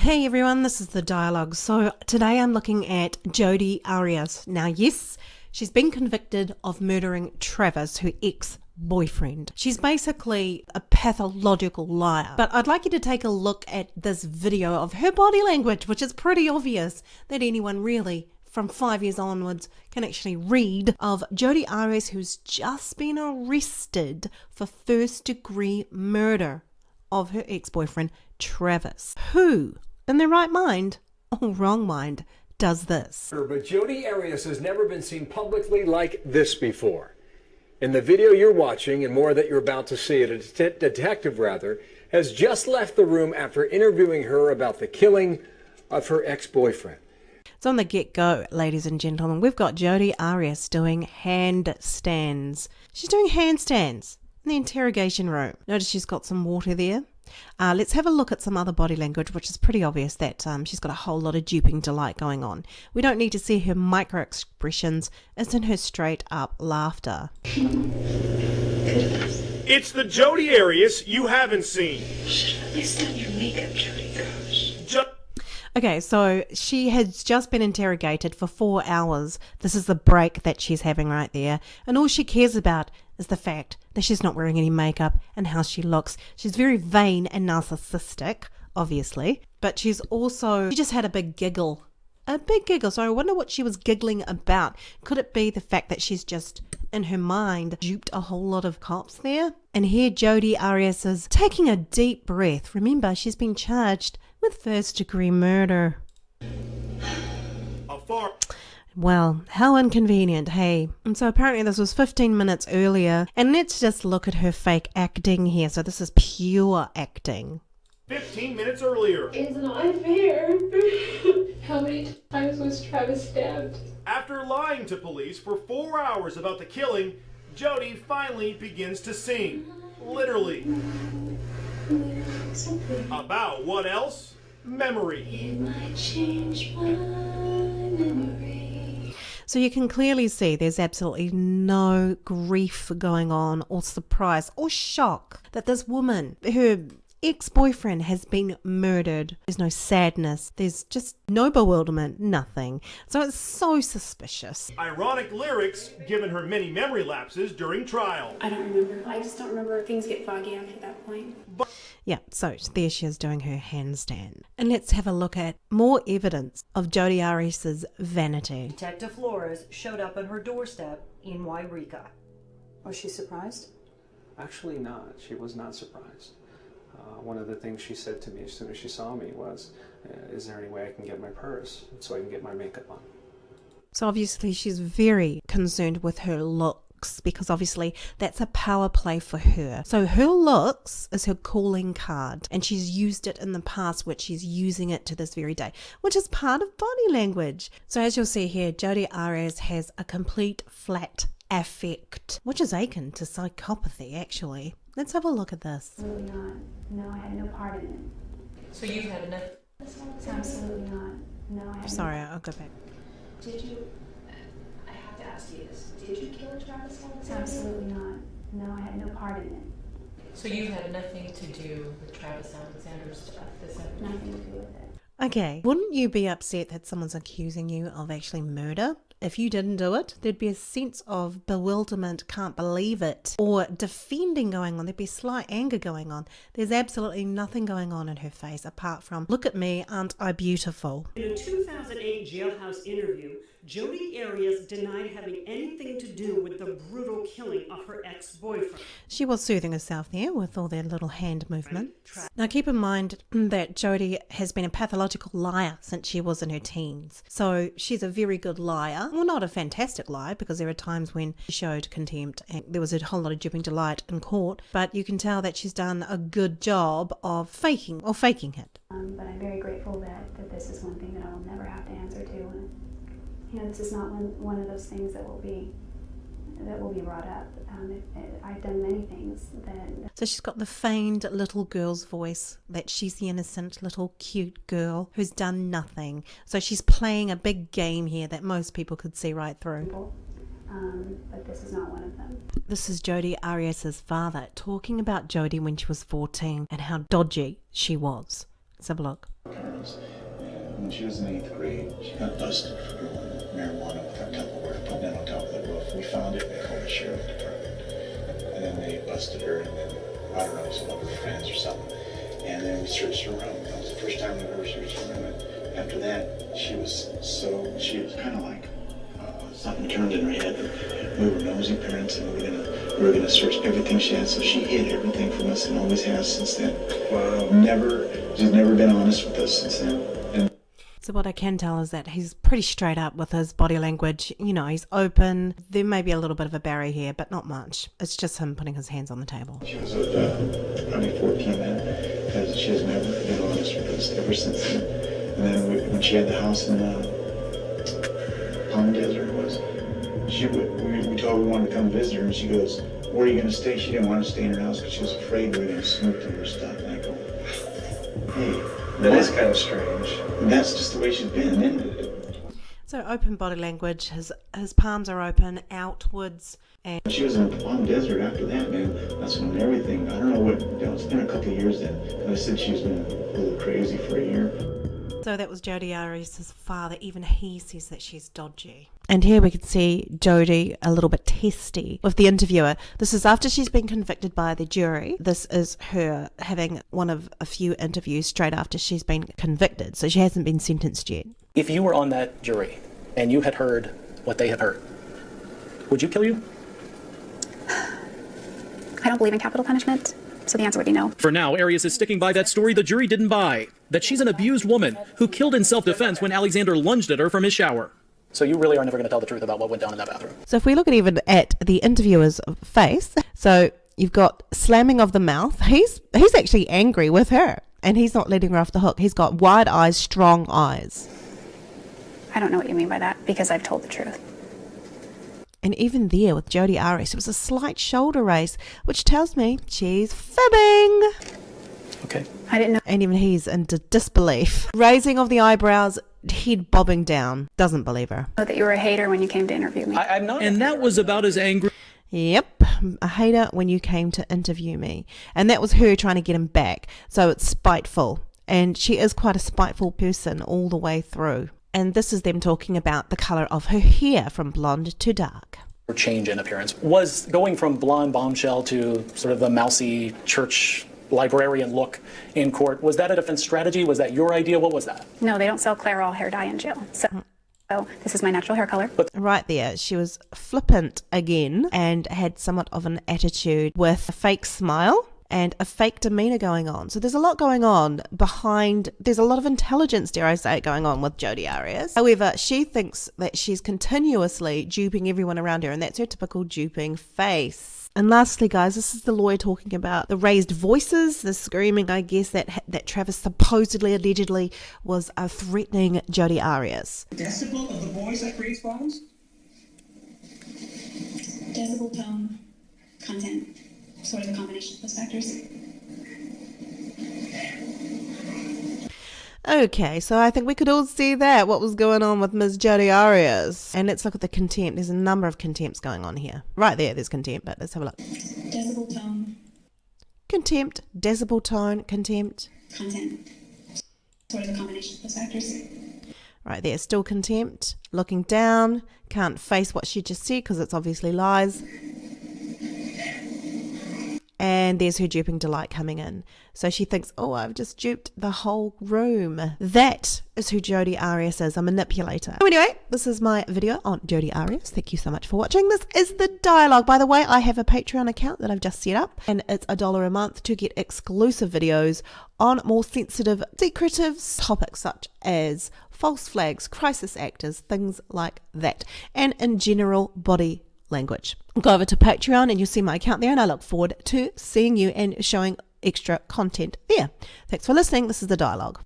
Hey everyone, this is The Dialogue. So today I'm looking at Jodi Arias. Now yes, she's been convicted of murdering Travis, her ex-boyfriend. She's basically a pathological liar. But I'd like you to take a look at this video of her body language, which is pretty obvious that anyone really from 5 years onwards can actually read, of Jodi Arias, who's just been arrested for first-degree murder of her ex-boyfriend Travis. Who in their right mind, or wrong mind, does this? But Jodi Arias has never been seen publicly like this before. In the video you're watching, and more that you're about to see, a detective has just left the room after interviewing her about the killing of her ex-boyfriend. So on the get-go, ladies and gentlemen, we've got Jodi Arias doing handstands. She's doing handstands in the interrogation room. Notice she's got some water there. Let's have a look at some other body language, which is pretty obvious that she's got a whole lot of duping delight going on. We don't need to see her micro expressions. It's in her straight up laughter. It's the Jodi Arias you haven't seen. Should have at least done your makeup, Jodi. Okay, so she has just been interrogated for 4 hours. This is the break that she's having right there. And all she cares about is the fact that she's not wearing any makeup and how she looks. She's very vain and narcissistic, obviously. But she just had a big giggle. A big giggle. So I wonder what she was giggling about. Could it be the fact that she's just, in her mind, duped a whole lot of cops there? And here Jodi Arias is taking a deep breath. Remember, she's been charged with first-degree murder. Well, how inconvenient, hey? And so apparently this was 15 minutes earlier. And let's just look at her fake acting here. So this is pure acting. 15 minutes earlier. It's not fair. How many times was Travis stabbed? After lying to police for 4 hours about the killing, Jodi finally begins to sing. Literally. About what else? Memory. It might change my memory. So you can clearly see there's absolutely no grief going on, or surprise, or shock that this woman, her ex-boyfriend, has been murdered. There's no sadness. There's just no bewilderment, nothing. So it's so suspicious. Ironic lyrics given her many memory lapses during trial. I don't remember. I just don't remember. Things get foggy after that point. Yeah, so there she is doing her handstand. And let's have a look at more evidence of Jodi Arias' vanity. Detective Flores showed up at her doorstep in Wairika. Was she surprised? Actually not. She was not surprised. One of the things she said to me as soon as she saw me was, is there any way I can get my purse so I can get my makeup on? So obviously she's very concerned with her looks, because obviously that's a power play for her. So her looks is her calling card, and she's used it in the past, which she's using it to this very day, which is part of body language. So as you'll see here, Jodi Arias has a complete flat affect, which is akin to psychopathy actually. Let's have a look at this. Absolutely not. No, I had no part in it. So you've had enough? Absolutely not. No, I had Sorry, I'll go back. Did you? I have to ask you this. Did you kill Travis? Absolutely not. No, I had no part in it. So you've had nothing to do with Travis Alexander's death? Is that Nothing to do with it. Okay, wouldn't you be upset that someone's accusing you of actually murder? If you didn't do it, there'd be a sense of bewilderment, can't believe it, or defending going on. There'd be slight anger going on. There's absolutely nothing going on in her face apart from, look at me, aren't I beautiful? In a 2008 jailhouse interview, Jodi Arias denied having anything to do with the brutal killing of her ex-boyfriend. She was soothing herself there with all their little hand movements. Now keep in mind that Jodi has been a pathological liar since she was in her teens. So she's a very good liar. Well, not a fantastic liar, because there are times when she showed contempt and there was a whole lot of duping delight in court. But you can tell that she's done a good job of faking it. But I'm very grateful that this is one thing that I will never have to answer to. And, this is not one of those things that will be brought up. I've done many things that... So she's got the feigned little girl's voice, that she's the innocent little cute girl who's done nothing. So she's playing a big game here that most people could see right through. But this is not one of them. This is Jodi Arias' father talking about Jodi when she was 14 and how dodgy she was. Let's have a look. Parents. And when she was in 8th grade, she got busted for growing marijuana without Tupperware, putting it on top of the roof. We found it and they called the sheriff department. And then they busted her, and then, I don't know, some other friends or something. And then we searched her room. That was the first time we ever searched her room. And after that, she was kind of like something turned in her head. We were nosy parents, and we were gonna search everything she had. So she hid everything from us, and always has since then. She's never been honest with us since then. And so what I can tell is that he's pretty straight up with his body language. You know, he's open. There may be a little bit of a barrier here, but not much. It's just him putting his hands on the table. She was probably 14 then, because she has never been honest with us ever since then. And then when she had the house in Palm Desert, we told her we wanted to come visit her, and she goes, "Where are you going to stay?" She didn't want to stay in her house because she was afraid we were going to snoop through her stuff. And I go, hey, That is kind of strange. that's just the way she's been. And So open body language. His palms are open outwards. And she was in Palm Desert after that, man. That's when everything, I don't know what, it's been a couple of years then. And I said she's been a little crazy for a year. so that was Jodi Arias' father. Even he says that she's dodgy. And here we can see Jodi a little bit testy with the interviewer. This is after she's been convicted by the jury. This is her having one of a few interviews straight after she's been convicted. So she hasn't been sentenced yet. If you were on that jury and you had heard what they had heard, would you kill you? I don't believe in capital punishment, so the answer would be no. For now, Arias is sticking by that story the jury didn't buy, that she's an abused woman who killed in self-defense when Alexander lunged at her from his shower. So you really are never going to tell the truth about what went down in that bathroom? So if we look even at the interviewer's face, so you've got slamming of the mouth. He's actually angry with her, and he's not letting her off the hook. He's got wide eyes, strong eyes. I don't know what you mean by that, because I've told the truth. And even there with Jodi Arias, it was a slight shoulder raise, which tells me she's fibbing. Okay. I didn't know. And even he's in disbelief. Raising of the eyebrows, head bobbing down. Doesn't believe her. That you were a hater when you came to interview me. I'm not. And that was about as angry. Yep, a hater when you came to interview me. And that was her trying to get him back. So it's spiteful. And she is quite a spiteful person all the way through. And this is them talking about the colour of her hair from blonde to dark. Change in appearance was going from blonde bombshell to sort of the mousy church librarian look in court. Was that a defense strategy? Was that your idea? What was that? No, they don't sell Clairol hair dye in jail. So this is my natural hair color. Right there, she was flippant again and had somewhat of an attitude with a fake smile and a fake demeanour going on. So there's a lot going on behind, there's a lot of intelligence, dare I say, going on with Jodi Arias. However, she thinks that she's continuously duping everyone around her, and that's her typical duping face. And lastly, guys, this is the lawyer talking about the raised voices, the screaming, I guess, that Travis supposedly, allegedly, was threatening Jodi Arias. Decibel of the voice that creates problems? Decibel, tone, content. Sort of the combination of those factors. Okay, so I think we could all see that, what was going on with Ms. Jodi Arias. And let's look at the contempt. There's a number of contempts going on here. Right there's contempt, but let's have a look. Decibel, tone. Contempt, decibel, tone, contempt. Content. Sort of the combination of those factors. Right there, still contempt. Looking down, can't face what she just said because it's obviously lies. And there's her duping delight coming in. So she thinks, oh, I've just duped the whole room. That is who Jodi Arias is, a manipulator. So anyway, this is my video on Jodi Arias. Thank you so much for watching. This is The Dialogue. By the way, I have a Patreon account that I've just set up, and it's $1 a month to get exclusive videos on more sensitive, secretive topics such as false flags, crisis actors, things like that, and in general, body language. Go over to Patreon and you'll see my account there, and I look forward to seeing you and showing extra content there. Thanks for listening. This is The Dialogue.